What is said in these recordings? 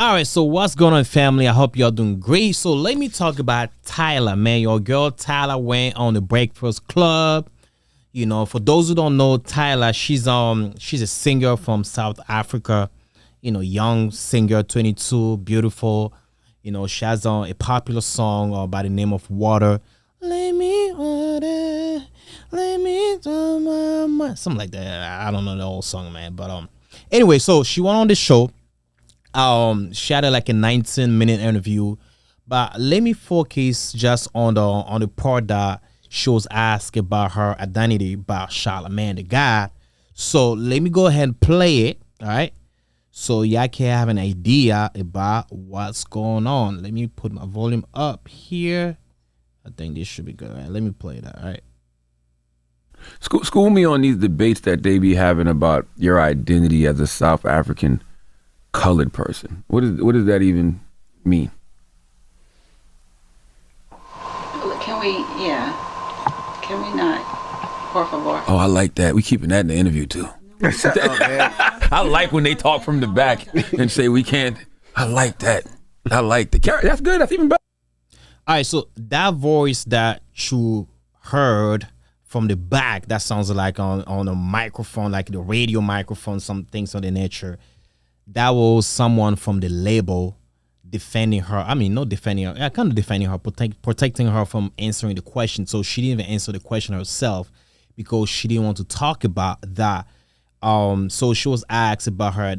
All right, so what's going on, family? I hope y'all doing great. So let me talk about Tyla, man. Your girl Tyla went on the Breakfast Club. You know, for those who don't know Tyla, she's a singer from South Africa. You know, young singer, 22, beautiful. You know, she has a popular song by the name of Water. Let me water, let me do my something like that. I don't know the whole song, man. But anyway, so she went on the show. She had like a 19-minute interview, but let me focus just on the part that she was asked about her identity by Charlamagne the God. So let me go ahead and play it. All right. So y'all can have an idea about what's going on. Let me put my volume up here. I think this should be good. All right, let me play that. All right. School me on these debates that they be having about your identity as a South African colored person. What does that even mean? Can we not? Por favor. Oh, I like that. We keeping that in the interview too. Shut up, man. I like when they talk from the back and say we can't. I like that. I like the character. That's good. That's even better. All right, so that voice that you heard from the back, that sounds like on a microphone, like the radio microphone, some things of the nature. That was someone from the label defending her. I mean, not defending her. Kind of defending her, protecting her from answering the question. So she didn't even answer the question herself because she didn't want to talk about that. So she was asked about her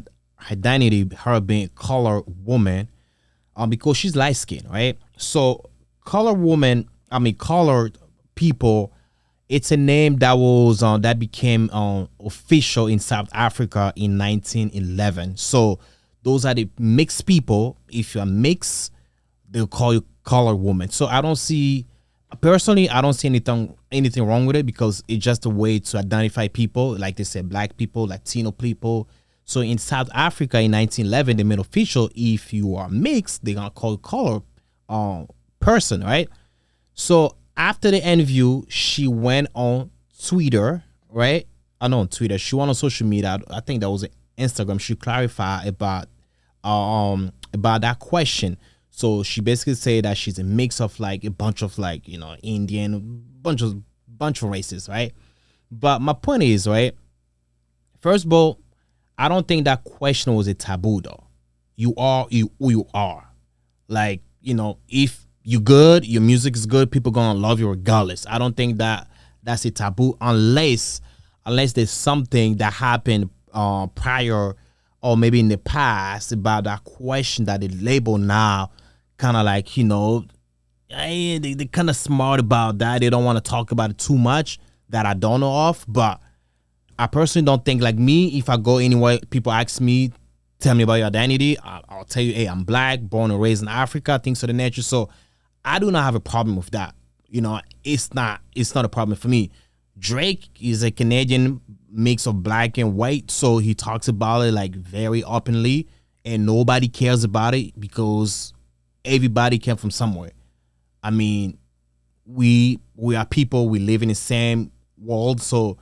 identity, her being a colored woman, because she's light skinned, right? So colored people, it's a name that was that became official in South Africa in 1911. So those are the mixed people. If you're mixed, they'll call you colored woman. So I don't see anything wrong with it because it's just a way to identify people. Like they said, black people, Latino people. So in South Africa in 1911, they made official if you are mixed, they're gonna call you colored person, right? So after the interview, she went on Twitter, right? I know on Twitter. She went on social media. I think that was Instagram. She clarified about that question. So she basically said that she's a mix of like a bunch of like, you know, Indian, bunch of races, right? But my point is, right? First of all, I don't think that question was a taboo though. You are who you are. Like, you know, if you good, your music is good, people gonna love you regardless. I don't think that that's a taboo unless there's something that happened prior or maybe in the past about that question that they label now kind of like, you know, they kind of smart about that. They don't want to talk about it too much that I don't know of. But I personally don't think, like me, if I go anywhere, people ask me, tell me about your identity, I'll tell you, hey, I'm black, born and raised in Africa, things of the nature. So I do not have a problem with that. You know, it's not a problem for me. Drake is a Canadian mix of black and white, so he talks about it like very openly, and nobody cares about it because everybody came from somewhere. I mean, we are people. We live in the same world, so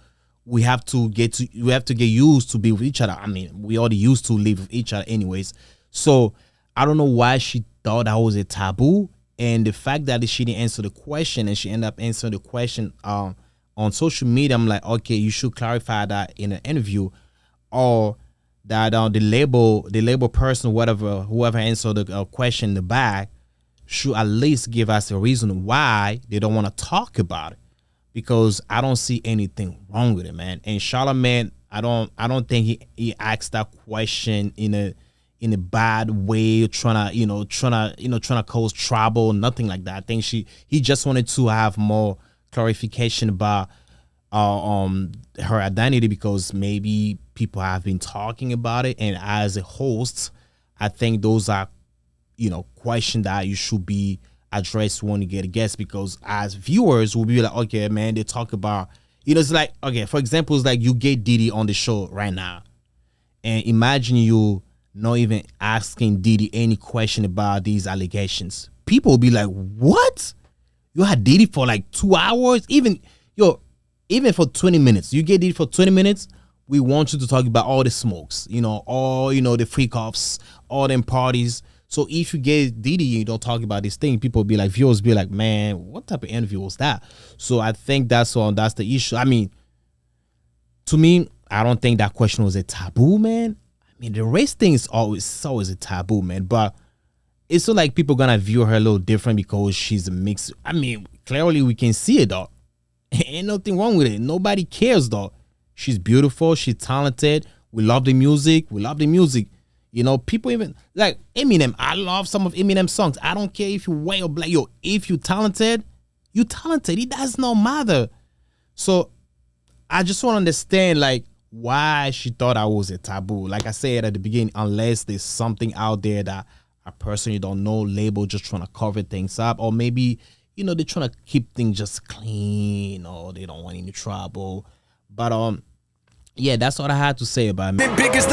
we have to get used to be with each other. I mean, we already used to live with each other, anyways. So I don't know why she thought that was a taboo. And the fact that she didn't answer the question and she ended up answering the question on social media, I'm like, okay, you should clarify that in an interview, or that the label person, whoever answered the question in the back, should at least give us a reason why they don't want to talk about it, because I don't see anything wrong with it, man. And Charlamagne, I don't think he asked that question in a bad way, trying to cause trouble, nothing like that. I think he just wanted to have more clarification about her identity, because maybe people have been talking about it, and as a host, I think those are, you know, questions that you should be addressed when you get a guest, because as viewers we'll be like, okay, man, they talk about, you know, it's like, okay, for example, it's like you get Diddy on the show right now, and imagine you not even asking Diddy any question about these allegations. People will be like, what? You had Diddy for like 2 hours? Even for 20 minutes. You get Diddy for 20 minutes? we want you to talk about all the smokes, all the freak offs, all them parties. So if you get Diddy, you don't talk about this thing, people be like, viewers be like, man, what type of interview was that? So I think that's the issue. I mean, to me, I don't think that question was a taboo, man. I mean, the race thing is always a taboo, man. But it's not like people gonna view her a little different because she's a mix. I mean, clearly we can see it, dog. Ain't nothing wrong with it. Nobody cares, dog. She's beautiful. She's talented. We love the music. People even like Eminem. I love some of Eminem's songs. I don't care if you white or black. Yo, if you talented, you talented. It does not matter. So I just want to understand, like, why she thought I was a taboo. Like I said at the beginning, unless there's something out there that a person you don't know label just trying to cover things up, or maybe they're trying to keep things just clean, or they don't want any trouble. But yeah, that's what I had to say about me. Biggest